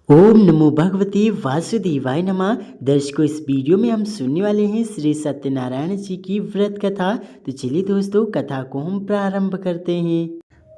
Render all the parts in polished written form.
ओम नमो भगवते वासुदेवाय नमः। दर्शकों, इस वीडियो में हम सुनने वाले हैं श्री सत्यनारायण जी की व्रत कथा। तो चलिए दोस्तों, कथा को हम प्रारंभ करते हैं।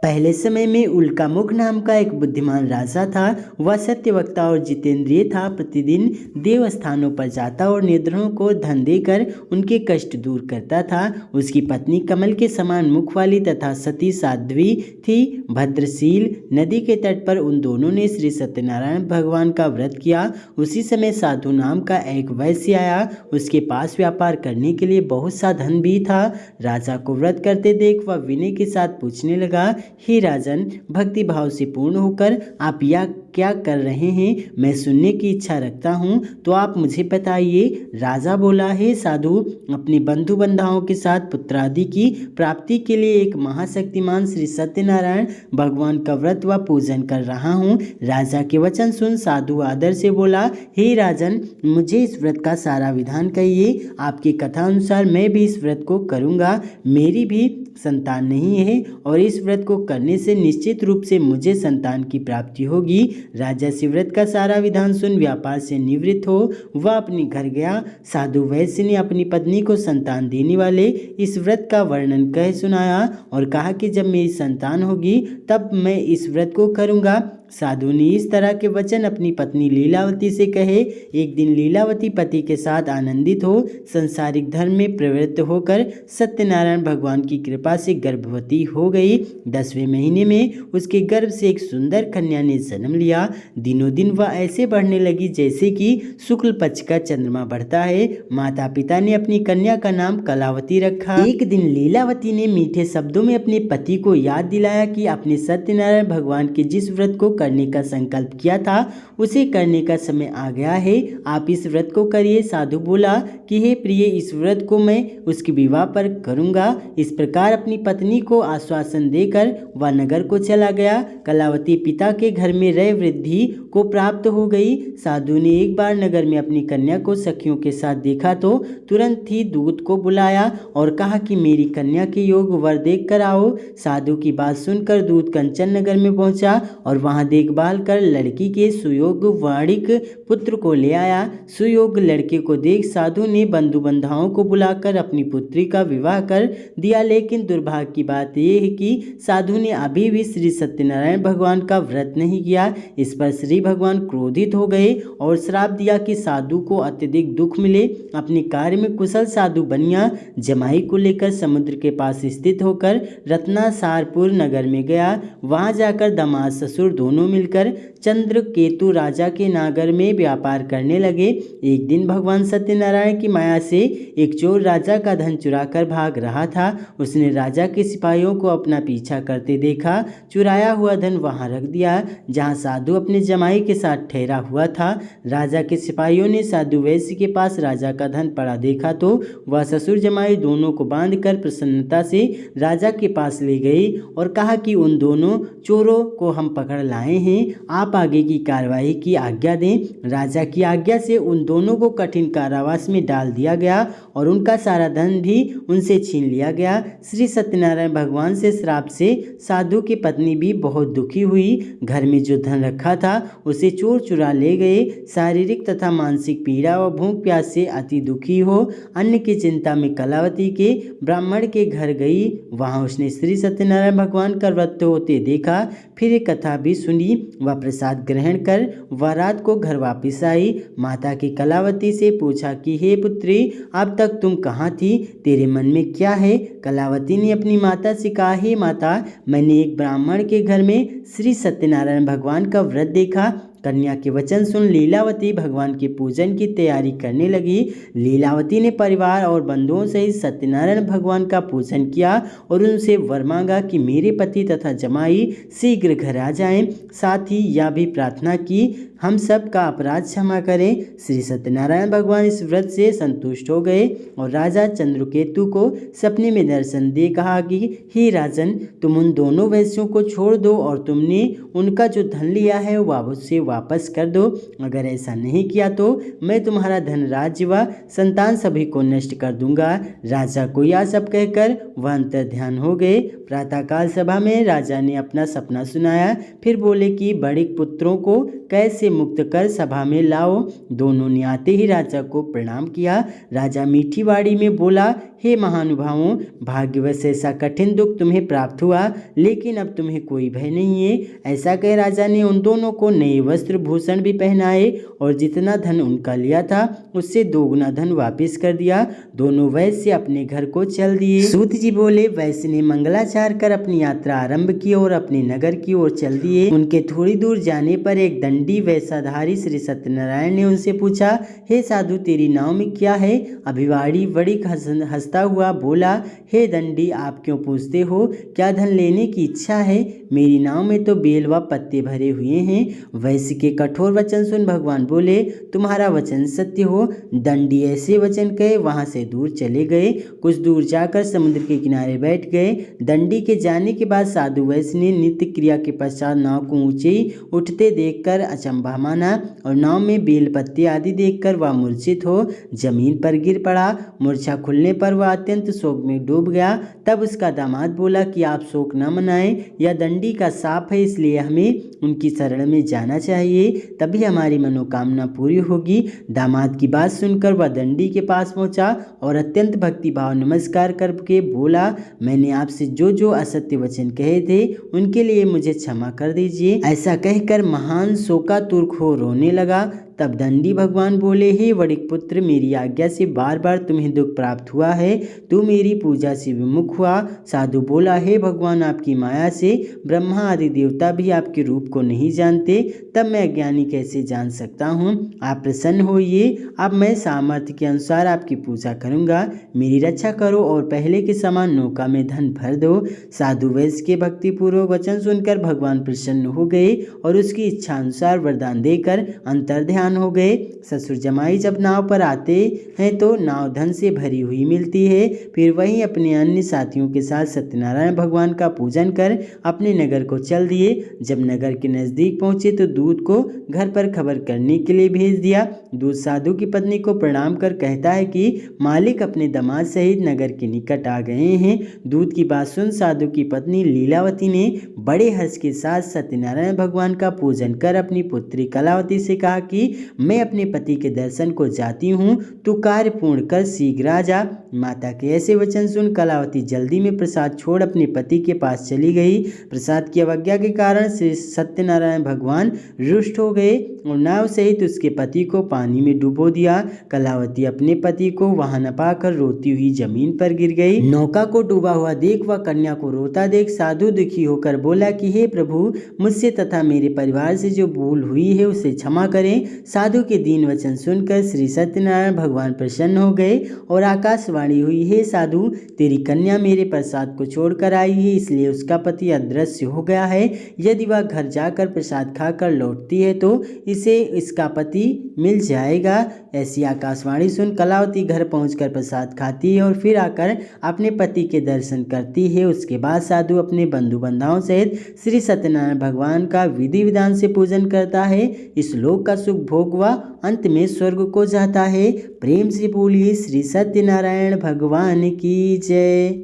पहले समय में उल्कामुख नाम का एक बुद्धिमान राजा था। वह सत्यवक्ता और जितेंद्रिय था। प्रतिदिन देव स्थानों पर जाता और निर्धनों को धन देकर उनके कष्ट दूर करता था। उसकी पत्नी कमल के समान मुख वाली तथा सती साध्वी थी। भद्रशील नदी के तट पर उन दोनों ने श्री सत्यनारायण भगवान का व्रत किया। उसी समय साधु नाम का एक वैश्य आया। उसके पास व्यापार करने के लिए बहुत सा धन भी था। राजा को व्रत करते देख वह विनय के साथ पूछने लगा, हे राजन, भक्ति भाव से पूर्ण होकर आप यह क्या कर रहे हैं? मैं सुनने की इच्छा रखता हूँ, तो आप मुझे बताइए। राजा बोला, हे साधु, अपने बंधु बंधाओं के साथ पुत्रादि की प्राप्ति के लिए एक महाशक्तिमान श्री सत्यनारायण भगवान का व्रत व पूजन कर रहा हूँ। राजा के वचन सुन साधु आदर से बोला, हे राजन, मुझे इस व्रत का सारा विधान कहिए। आपकी कथा अनुसार मैं भी इस व्रत को करूँगा। मेरी भी संतान नहीं है और इस व्रत को करने से निश्चित रूप से मुझे संतान की प्राप्ति होगी। राजा से व्रत का सारा विधान सुन व्यापार से निवृत्त हो वह अपने घर गया। साधु वैश्य ने अपनी पत्नी को संतान देने वाले इस व्रत का वर्णन कह सुनाया और कहा कि जब मेरी संतान होगी तब मैं इस व्रत को करूँगा। साधु ने इस तरह के वचन अपनी पत्नी लीलावती से कहे। एक दिन लीलावती पति के साथ आनंदित हो संसारिक धर्म में प्रवृत्त होकर सत्यनारायण भगवान की कृपा से गर्भवती हो गई। 10वें महीने में उसके गर्भ से एक सुंदर कन्या ने जन्म लिया। दिनों दिन वह ऐसे बढ़ने लगी जैसे कि शुक्ल पक्ष का चंद्रमा बढ़ता है। माता पिता ने अपनी कन्या का नाम कलावती रखा। एक दिन लीलावती ने मीठे शब्दों में अपने पति को याद दिलाया कि अपने सत्यनारायण भगवान के जिस व्रत को करने का संकल्प किया था उसे करने का समय आ गया है। आप इस व्रत को करिए। साधु बोला कि हे प्रिय, इस व्रत को मैं उसके विवाह पर करूंगा। इस प्रकार अपनी पत्नी को आश्वासन देकर वह नगर को चला गया। कलावती पिता के घर में रह वृद्धि को प्राप्त हो गई। साधु ने एक बार नगर में अपनी कन्या को सखियों के साथ देखा तो तुरंत ही दूत को बुलाया और कहा कि मेरी कन्या के योग वर देख कर आओ। साधु की बात सुनकर दूत कंचन नगर में पहुंचा और वहां देखभाल कर लड़की के सुयोग वाणिक पुत्र को ले आया। सुयोग लड़के को देख साधु ने बंधु बंधाओं को बुलाकर अपनी पुत्री का विवाह कर दिया। लेकिन दुर्भाग्य की बात यह है कि साधु ने अभी भी श्री सत्यनारायण भगवान का व्रत नहीं किया। इस पर श्री भगवान क्रोधित हो गए और श्राप दिया कि साधु को अत्यधिक दुख मिले। अपने कार्य में कुशल साधु बनिया जमाई को लेकर समुद्र के पास स्थित होकर रत्नासारपुर नगर में गया। वहां जाकर दामाद ससुर दोनों मिलकर चंद्रकेतु राजा के नागर में व्यापार करने लगे। एक दिन भगवान सत्यनारायण की माया से एक चोर राजा का धन चुरा कर भाग रहा था। उसने राजा के सिपाहियों को अपना पीछा करते देखा। चुराया हुआ धन वहां रख दिया जहां साधु अपने जमाई के साथ ठहरा हुआ था। राजा के सिपाहियों ने साधु वैश्य के पास राजा का धन पड़ा देखा तो वह ससुर जमाई दोनों को बांधकर प्रसन्नता से राजा के पास ले गए और कहा कि उन दोनों चोरों को हम पकड़ लाए हैं, आप आगे की कार्रवाई की आज्ञा दें। राजा की आज्ञा से उन दोनों को कठिन कारावास में डाल दिया गया और उनका सारा धन भी उनसे छीन लिया गया। श्री सत्यनारायण भगवान से श्राप से साधु की पत्नी भी बहुत दुखी हुई। घर में जो धन रखा था उसे चोर चुरा ले गए। शारीरिक तथा मानसिक पीड़ा व भूख प्यास से अति दुखी हो अन्न की चिंता में कलावती के ब्राह्मण के घर गई। वहां उसने श्री सत्यनारायण भगवान का व्रत होते देखा। फिर एक कथा भी सुनी। वह प्रसाद ग्रहण कर वह रात को घर वापस आई। माता की कलावती से पूछा कि हे पुत्री, अब तक तुम कहाँ थी? तेरे मन में क्या है? कलावती ने अपनी माता से कहा, हे माता, मैंने एक ब्राह्मण के घर में श्री सत्यनारायण भगवान का व्रत देखा। कन्या के वचन सुन लीलावती भगवान के पूजन की तैयारी करने लगी। लीलावती ने परिवार और बंधुओं सहित सत्यनारायण भगवान का पूजन किया और उनसे वर मांगा कि मेरे पति तथा जमाई शीघ्र घर आ जाएं। साथ ही यह भी प्रार्थना की, हम सब का अपराध क्षमा करें। श्री सत्यनारायण भगवान इस व्रत से संतुष्ट हो गए और राजा चंद्रकेतु को सपने में दर्शन दे कहा कि हे राजन, तुम उन दोनों वैश्यों को छोड़ दो और तुमने उनका जो धन लिया है वह मुझसे वापस कर दो, अगर ऐसा नहीं किया तो मैं तुम्हारा धन, राज्य व संतान सभी को नष्ट कर दूंगा। राजा को यह सब कहकर वह अंतर्ध्यान हो गए। प्रातःकाल सभा में राजा ने अपना सपना सुनाया, फिर बोले कि बड़े पुत्रों को कैसे मुक्त कर सभा में लाओ। दोनों ने आते ही राजा को प्रणाम किया। राजा मीठी वाणी में बोला, हे महानुभावों, भाग्यवश ऐसा कठिन दुख तुम्हें प्राप्त हुआ, लेकिन अब तुम्हें कोई भय नहीं है। ऐसा कह राजा ने उन दोनों को नए वस्त्र भूषण भी पहनाए और जितना धन उनका लिया था उससे दोगुना धन वापस कर दिया। दोनों वैश्य अपने घर को चल दिए। सूत जी बोले, वैश्य ने मंगलाचार कर अपनी यात्रा आरंभ की और अपने नगर की ओर चल दिए। उनके थोड़ी दूर जाने पर एक दंडी वैसाधारी श्री सत्यनारायण ने उनसे पूछा, हे साधु, तेरी नाव में क्या है? अभिवाड़ी बड़ी हंसता हुआ बोला, हे दंडी, आप क्यों पूछते हो? क्या धन लेने की इच्छा है? मेरी नाव में तो बेल व पत्ते भरे हुए हैं। वैश्य के कठोर वचन सुन भगवान बोले, तुम्हारा वचन सत्य हो। दंडी ऐसे वचन कहे वहां से दूर चले गए। कुछ दूर जाकर समुद्र के किनारे बैठ गए। दंडी के जाने के बाद साधु वैश्य ने नित्य क्रिया के पश्चात नाव को ऊंचे उठते देखकर अचंभा माना और नाव में बेल पत्ते आदि देखकर वह मूर्छित हो जमीन पर गिर पड़ा। मूर्छा खुलने पर वह अत्यंत शोक में डूब गया। तब उसका दामाद बोला कि आप शोक न मनाएं, यह दंडी का शाप है, इसलिए हमें उनकी शरण में जाना चाहिए, तभी हमारी मनोकामना पूरी होगी। दामाद की बात सुनकर वह दंडी के पास पहुंचा और अत्यंत भक्तिभाव नमस्कार करके बोला, मैंने आपसे जो जो असत्य वचन कहे थे उनके लिए मुझे क्षमा कर दीजिए। ऐसा कहकर महान शोकातुर हो रोने लगा। तब दंडी भगवान बोले, हे वणिक पुत्र, मेरी आज्ञा से बार बार तुम्हें दुख प्राप्त हुआ है, तू मेरी पूजा से विमुख हुआ। साधु बोला, हे भगवान, आपकी माया से ब्रह्मा आदि देवता भी आपके रूप को नहीं जानते, तब मैं अज्ञानी कैसे जान सकता हूँ? आप प्रसन्न होइए, अब मैं सामर्थ्य के अनुसार आपकी पूजा करूँगा। मेरी रक्षा करो और पहले के समान नौका में धन भर दो। साधु वैश्य के भक्तिपूर्वक वचन सुनकर भगवान प्रसन्न हो गए और उसकी इच्छा अनुसार वरदान देकर अंतर्ध्यान हो गए। ससुर जमाई जब नाव पर आते हैं तो नाव धन से भरी हुई मिलती है। फिर वहीं अपने अन्य साथियों के साथ सत्यनारायण भगवान का पूजन कर अपने नगर को चल दिए। जब नगर के नजदीक पहुंचे तो दूत को घर पर खबर करने के लिए भेज दिया। दूत साधु की पत्नी को प्रणाम कर कहता है कि मालिक अपने दामाद सहित नगर के निकट आ गए हैं। दूत की बात सुन साधु की पत्नी लीलावती ने बड़े हर्ष के साथ सत्यनारायण भगवान का पूजन कर अपनी पुत्री कलावती से कहा कि मैं अपने पति के दर्शन को जाती हूँ, तू कार्य पूर्ण कर शीघ्र आ जा। माता के ऐसे वचन सुन कलावती जल्दी में प्रसाद छोड़ अपने पति के पास चली गई। प्रसाद की अवज्ञा के कारण श्री सत्यनारायण भगवान रुष्ट हो गए और नाव सहित उसके पति को पानी में डुबो दिया। कलावती अपने पति को वहां न पाकर रोती हुई जमीन पर गिर गई। नौका को डूबा हुआ देख व कन्या को रोता देख साधु दुखी होकर बोला कि हे प्रभु, मुझसे तथा मेरे परिवार से जो भूल हुई है उसे क्षमा करें। साधु के दीन वचन सुनकर श्री सत्यनारायण भगवान प्रसन्न हो गए और आकाशवाणी हुई, हे साधु, तेरी कन्या मेरे प्रसाद को छोड़कर आई है, इसलिए उसका पति अदृश्य हो गया है। यदि वह घर जाकर प्रसाद खाकर लौटती है तो इसे इसका पति मिल जाएगा। ऐसी आकाशवाणी सुन कलावती घर पहुंचकर प्रसाद खाती है और फिर आकर अपने पति के दर्शन करती है। उसके बाद साधु अपने बंधु बांधवों सहित श्री सत्यनारायण भगवान का विधि विधान से पूजन करता है। इस लोक का सुख भोग व अंत में स्वर्ग को जाता है। प्रेम से बोलिए श्री सत्यनारायण भगवान की जय।